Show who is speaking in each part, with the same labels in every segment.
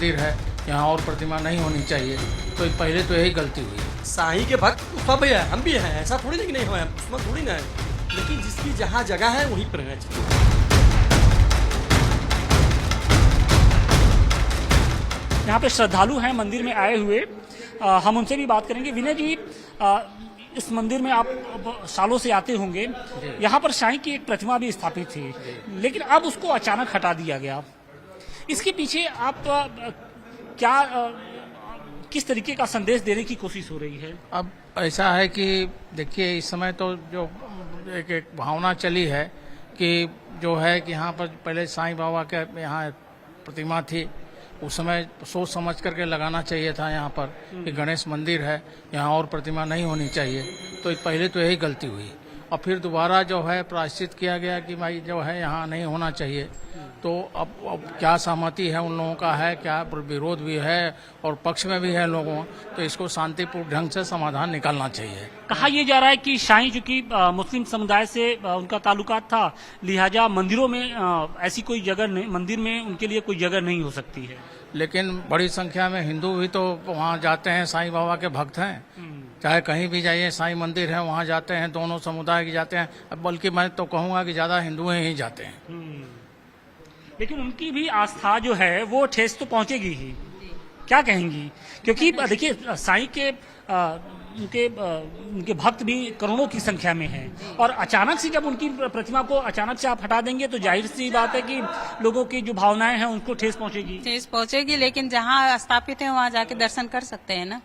Speaker 1: मंदिर है, यहाँ और प्रतिमा नहीं होनी चाहिए। तो पहले तो यही गलती हुई।
Speaker 2: साईं के भक्त तो सब है, हम भी हैं, ऐसा थोड़ी ना कि नहीं हो, दुश्मन थोड़ी ना है, लेकिन जिसकी जहाँ जगह है वहीं पर रहना चाहिए।
Speaker 3: यहाँ पे श्रद्धालु हैं मंदिर में आए हुए, हम उनसे भी बात करेंगे। विनय जी, इस मंदिर में आप सालों से आते होंगे, यहाँ पर साईं की एक प्रतिमा भी स्थापित थी, लेकिन अब उसको अचानक हटा दिया गया। इसके पीछे आप क्या किस तरीके का संदेश देने की कोशिश हो रही है?
Speaker 1: अब ऐसा है कि देखिए, इस समय तो जो एक भावना चली है कि जो है कि यहाँ पर पहले साईं बाबा के यहाँ प्रतिमा थी, उस समय सोच समझ करके लगाना चाहिए था यहाँ पर कि गणेश मंदिर है, यहाँ और प्रतिमा नहीं होनी चाहिए। तो पहले तो यही गलती हुई, और फिर दोबारा जो है प्रायश्चित किया गया कि भाई जो है यहाँ नहीं होना चाहिए। तो अब क्या सहमति है उन लोगों का, है क्या विरोध भी है और पक्ष में भी है लोगों, तो इसको शांतिपूर्ण ढंग से समाधान निकालना चाहिए।
Speaker 3: कहा यह जा रहा है कि साईं चूंकि मुस्लिम समुदाय से उनका ताल्लुकात था, लिहाजा मंदिरों में ऐसी कोई जगह नहीं, मंदिर में उनके लिए कोई जगह नहीं हो सकती है।
Speaker 1: लेकिन बड़ी संख्या में हिंदू भी तो वहाँ जाते हैं, साईं बाबा के भक्त हैं। चाहे कहीं भी जाइए, साईं मंदिर है वहाँ जाते हैं, दोनों समुदाय के जाते हैं, बल्कि मैं तो कहूँगा कि ज्यादा हिंदू ही जाते हैं।
Speaker 3: लेकिन उनकी भी आस्था जो है वो ठेस तो पहुंचेगी ही, क्या कहेंगी? क्योंकि देखिए, साईं के उनके भक्त भी करोड़ों की संख्या में हैं, और अचानक से जब उनकी प्रतिमा को अचानक से आप हटा देंगे तो जाहिर सी बात है कि लोगों की जो भावनाएं हैं उनको ठेस पहुंचेगी।
Speaker 4: लेकिन जहाँ स्थापित है वहाँ जाके दर्शन कर सकते हैं ना।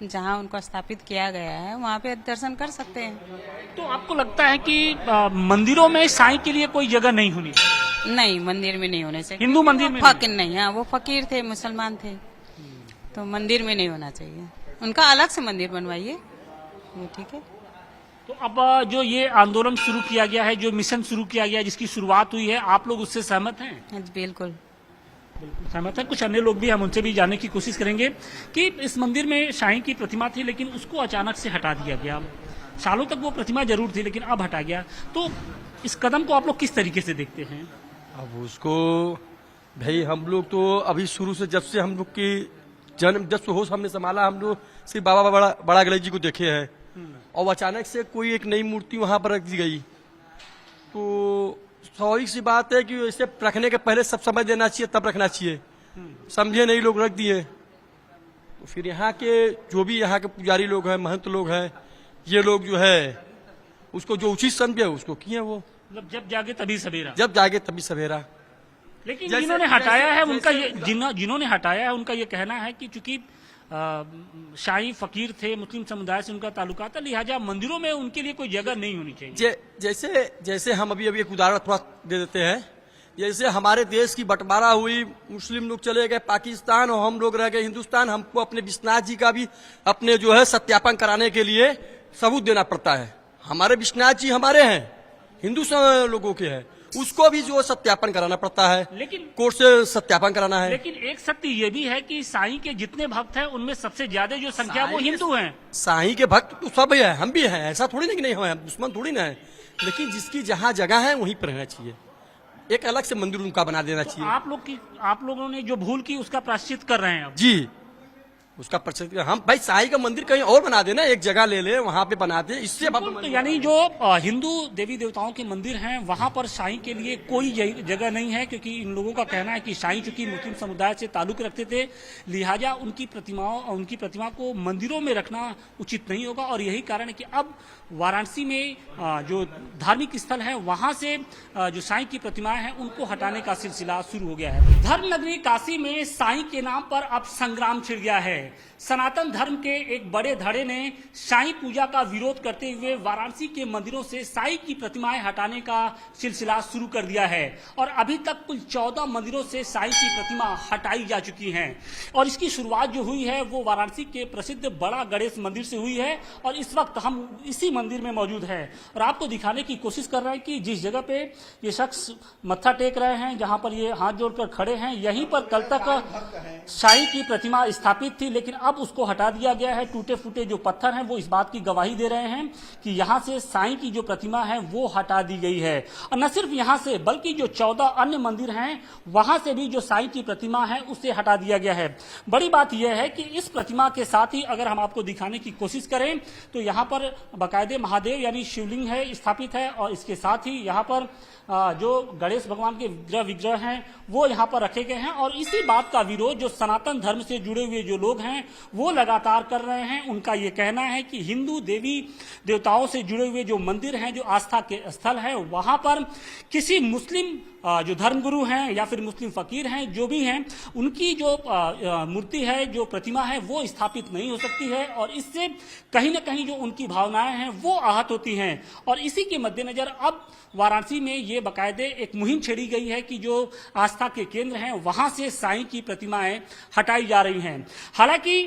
Speaker 4: जहाँ उनको स्थापित किया गया है वहाँ पे दर्शन कर सकते हैं।
Speaker 3: तो आपको लगता है कि मंदिरों में साईं के लिए कोई जगह नहीं होनी चाहिए?
Speaker 4: नहीं, मंदिर में नहीं होने चाहिए।
Speaker 3: हिंदू मंदिर में
Speaker 4: फकीर नहीं, हाँ, वो फकीर थे, मुसलमान थे, तो मंदिर में नहीं होना चाहिए। उनका अलग से मंदिर बनवाइए, वो ठीक है।
Speaker 3: तो अब जो ये आंदोलन शुरू किया गया है, जो मिशन शुरू किया गया है, जिसकी शुरुआत हुई है, आप लोग उससे सहमत हैं?
Speaker 4: बिल्कुल
Speaker 3: सहमत है। कुछ अन्य लोग भी, हम उनसे भी जानने की कोशिश करेंगे कि इस मंदिर में साईं की प्रतिमा थी, लेकिन उसको अचानक से हटा दिया गया। सालों तक वो प्रतिमा जरूर थी, लेकिन अब हटा गया। तो इस कदम को आप लोग किस तरीके से देखते हैं?
Speaker 2: अब उसको भाई हम लोग तो अभी शुरू से, जब से हम लोग की जन्म, जब से होश हमने संभाला, हम लोग सिर्फ बाबा बड़ा गणेश जी को देखे हैं, और अचानक से कोई एक नई मूर्ति वहां पर रख दी गई। तो स्वाभाविक सी बात है कि इसे रखने के पहले सब समझ लेना चाहिए, तब रखना चाहिए। समझे नहीं, लोग रख दिए। तो फिर यहाँ के जो भी यहाँ के पुजारी लोग हैं, महंत लोग हैं, ये लोग जो है उसको जो उचित समझे उसको किए। वो
Speaker 3: मतलब जब जागे तभी सवेरा,
Speaker 2: जब जागे तभी सवेरा।
Speaker 3: लेकिन जिन्होंने हटाया है उनका ये जिन्होंने हटाया है उनका ये कहना है कि चूंकि शाही फकीर थे, मुस्लिम समुदाय से उनका ताल्लुका था, लिहाजा मंदिरों में उनके लिए कोई जगह नहीं होनी चाहिए।
Speaker 2: जैसे हम अभी एक उदाहरण थोड़ा दे देते हैं। जैसे हमारे देश की बंटवारा हुई, मुस्लिम लोग चले गए पाकिस्तान और हम लोग रह गए हिंदुस्तान। हमको अपने विश्वनाथ जी का भी अपने जो है सत्यापन कराने के लिए सबूत देना पड़ता है। हमारे विश्वनाथ जी हमारे हैं, हिंदू लोगों के हैं, उसको भी जो सत्यापन कराना पड़ता है,
Speaker 3: लेकिन
Speaker 2: कोर्ट से सत्यापन कराना है।
Speaker 3: लेकिन एक सत्य ये भी है कि साईं के जितने भक्त हैं उनमें सबसे ज्यादा जो संख्या वो हिंदू हैं।
Speaker 2: साईं के भक्त तो सब है, हम भी हैं, ऐसा थोड़ी ना कि नहीं हो, दुश्मन थोड़ी ना है, लेकिन जिसकी जहाँ जगह है वहीं पर रहना चाहिए। एक अलग से मंदिर उनका बना देना चाहिए।
Speaker 3: आप लोगों ने जो भूल की उसका प्रायश्चित कर रहे हैं अब।
Speaker 2: जी, उसका प्रसिद्ध हम भाई साईं का मंदिर कहीं और बना देना, एक जगह ले ले वहां पे बना दे, इससे
Speaker 3: तो यानी जो हिंदू देवी देवताओं के मंदिर हैं वहां पर साईं के लिए कोई जगह नहीं है, क्योंकि इन लोगों का कहना है कि साईं चूंकि मुस्लिम समुदाय से ताल्लुक रखते थे, लिहाजा उनकी प्रतिमा को मंदिरों में रखना उचित नहीं होगा। और यही कारण है कि अब वाराणसी में जो धार्मिक स्थल है वहां से जो साईं की प्रतिमाएं हैं उनको हटाने का सिलसिला शुरू हो गया है। धर्म नगरी काशी में साईं के नाम पर अब संग्राम छिड़ गया है। सनातन धर्म के एक बड़े धड़े ने साईं पूजा का विरोध करते हुए वाराणसी के मंदिरों से साईं की प्रतिमाएं हटाने का सिलसिला शुरू कर दिया है, और अभी तक कुल 14 मंदिरों से साईं की प्रतिमा हटाई जा चुकी हैं। और इसकी शुरुआत जो हुई है वो वाराणसी के प्रसिद्ध बड़ा गणेश मंदिर से हुई है, और इस वक्त हम इसी मंदिर में मौजूद हैं और आपको दिखाने की कोशिश कर रहे हैं कि जिस जगह पे ये शख्स मत्था टेक रहे हैं, जहां पर ये हाथ जोड़कर खड़े हैं, यहीं पर कल तक साईं की प्रतिमा स्थापित थी। लेकिन अब उसको हटा दिया गया है। टूटे फूटे जो पत्थर हैं वो इस बात की गवाही दे रहे हैं कि यहाँ से साईं की जो प्रतिमा है वो हटा दी गई है। और न सिर्फ यहाँ से बल्कि जो 14 अन्य मंदिर हैं वहां से भी जो साईं की प्रतिमा है उसे हटा दिया गया है। बड़ी बात यह है कि इस प्रतिमा के साथ ही अगर हम आपको दिखाने की कोशिश करें तो यहाँ पर बाकायदे महादेव यानी शिवलिंग है स्थापित है, और इसके साथ ही यहाँ पर जो गणेश भगवान के विग्रह हैं वो यहाँ पर रखे गए हैं। और इसी बात का विरोध जो सनातन धर्म से जुड़े हुए जो लोग हैं वो लगातार कर रहे हैं। उनका ये कहना है कि हिंदू देवी देवताओं से जुड़े हुए जो मंदिर हैं, जो आस्था के स्थल है, वहां पर किसी मुस्लिम जो धर्मगुरु हैं या फिर मुस्लिम फकीर हैं, जो भी हैं, उनकी जो मूर्ति है, जो प्रतिमा है वो स्थापित नहीं हो सकती है। और इससे कहीं ना कहीं जो उनकी भावनाएं हैं वो आहत होती हैं। और इसी के मद्देनजर अब वाराणसी में ये बाकायदे एक मुहिम छेड़ी गई है कि जो आस्था के केंद्र हैं वहां से साईं की प्रतिमाएं हटाई जा रही हैं। हालांकि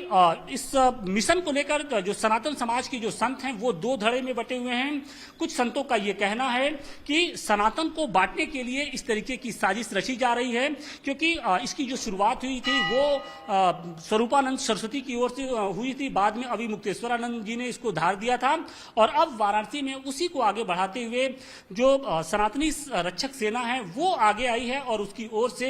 Speaker 3: इस मिशन को लेकर जो सनातन समाज के जो संत हैं वो दो धड़े में बटे हुए हैं। कुछ संतों का ये कहना है कि सनातन को बांटने के लिए इस तरीके की साजिश रची जा रही है, क्योंकि इसकी जो शुरुआत हुई थी वो स्वरूपानंद सरस्वती की ओर से हुई थी। बाद में अभी मुक्तेश्वरानंद जी ने इसको धार दिया था, और अब वाराणसी में उसी को आगे बढ़ाते हुए जो सनातनी रक्षक सेना है वो आगे आई है और उसकी ओर से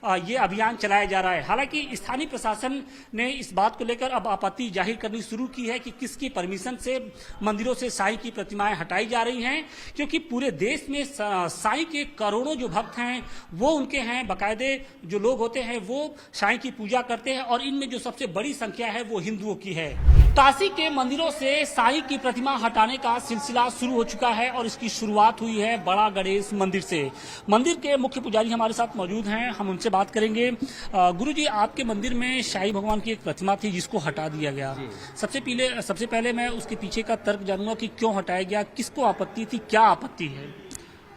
Speaker 3: ये अभियान चलाया जा रहा है। हालांकि स्थानीय प्रशासन ने इस बात को लेकर अब आपत्ति जाहिर करनी शुरू की है कि किसकी परमिशन से मंदिरों से साईं की प्रतिमाएं हटाई जा रही हैं, क्योंकि पूरे देश में साईं के करोड़ों जो भक्त हैं वो उनके हैं। बाकायदे जो लोग होते हैं वो साईं की पूजा करते हैं, और इनमें जो सबसे बड़ी संख्या है वो हिंदुओं की है। काशी के मंदिरों से साईं की प्रतिमा हटाने का सिलसिला शुरू हो चुका है, और इसकी शुरुआत हुई है बड़ा गणेश मंदिर से। मंदिर के मुख्य पुजारी हमारे साथ मौजूद हैं, हम उनसे बात करेंगे। गुरु जी, आपके मंदिर में शाही भगवान की एक प्रतिमा थी जिसको हटा दिया गया। सबसे पहले मैं उसके पीछे का तर्क जानूंगा कि क्यों हटाया गया, किसको आपत्ति थी, क्या आपत्ति है?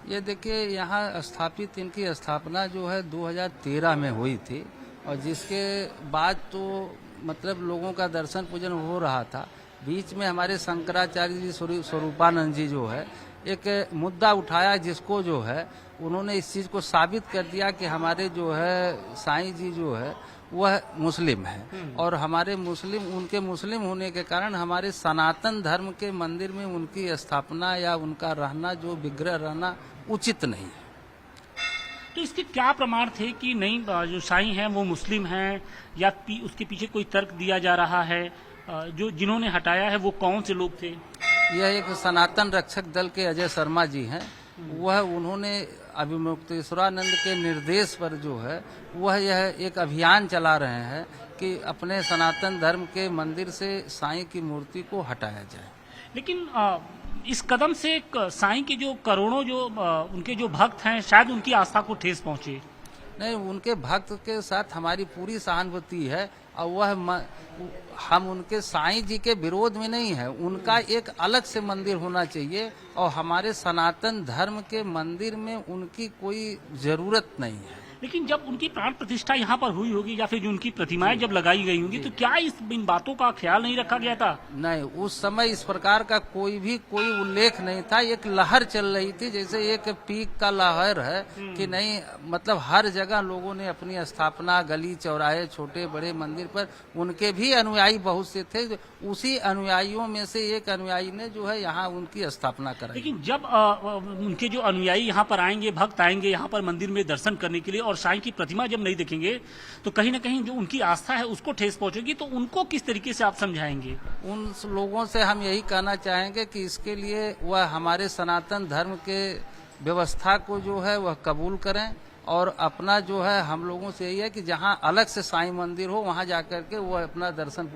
Speaker 5: ये देखिए, यहाँ स्थापित इनकी स्थापना जो है 2013 में हुई थी, और जिसके बाद तो मतलब लोगों का दर्शन पूजन हो रहा था। बीच में हमारे शंकराचार्य जी स्वरूपानंद जी जो है एक मुद्दा उठाया, जिसको जो है उन्होंने इस चीज़ को साबित कर दिया कि हमारे जो है साईं जी जो है वह मुस्लिम है, और हमारे उनके मुस्लिम होने के कारण हमारे सनातन धर्म के मंदिर में उनकी स्थापना या उनका रहना, जो विग्रह रहना, उचित नहीं है।
Speaker 3: तो इसके क्या प्रमाण थे कि नहीं जो साईं हैं वो मुस्लिम हैं, या उसके पीछे कोई तर्क दिया जा रहा है? जो जिन्होंने हटाया है वो कौन से लोग थे?
Speaker 5: यह एक सनातन रक्षक दल के अजय शर्मा जी हैं। वह उन्होंने अभी मुक्तेश्वरानंद के निर्देश पर जो है वह यह एक अभियान चला रहे हैं कि अपने सनातन धर्म के मंदिर से साईं की मूर्ति को हटाया जाए।
Speaker 3: लेकिन इस कदम से साईं के जो करोड़ों जो उनके जो भक्त हैं शायद उनकी आस्था को ठेस पहुंचे।
Speaker 5: नहीं, उनके भक्त के साथ हमारी पूरी सहानुभूति है, और वह हम उनके साईं जी के विरोध में नहीं है। उनका एक अलग से मंदिर होना चाहिए, और हमारे सनातन धर्म के मंदिर में उनकी कोई जरूरत नहीं है।
Speaker 3: लेकिन जब उनकी प्राण प्रतिष्ठा यहाँ पर हुई होगी या फिर जो उनकी प्रतिमाएं जब लगाई गई होंगी, तो क्या इन बातों का ख्याल नहीं रखा गया था?
Speaker 5: नहीं, उस समय इस प्रकार का कोई उल्लेख नहीं था। एक लहर चल रही थी, जैसे एक पीक का लहर है कि नहीं, मतलब हर जगह लोगों ने अपनी स्थापना, गली चौराहे, छोटे बड़े मंदिर पर, उनके भी अनुयायी बहुत से थे। उसी अनुयायियों में से एक अनुयायी ने जो है यहाँ उनकी स्थापना कराई।
Speaker 3: लेकिन जब उनके जो अनुयायी यहाँ पर आएंगे, भक्त आएंगे यहाँ पर मंदिर में दर्शन करने के लिए, और साईं की प्रतिमा जब नहीं देखेंगे तो कहीं ना कहीं जो उनकी आस्था है उसको ठेस पहुंचेगी। तो उनको किस तरीके से आप समझाएंगे?
Speaker 5: उन लोगों से हम यही कहना चाहेंगे कि इसके लिए वह हमारे सनातन धर्म के व्यवस्था को जो है वह कबूल करें, और अपना जो है हम लोगों से यही है कि जहां अलग से साईं मंदिर हो वहां जाकर के वह अपना दर्शन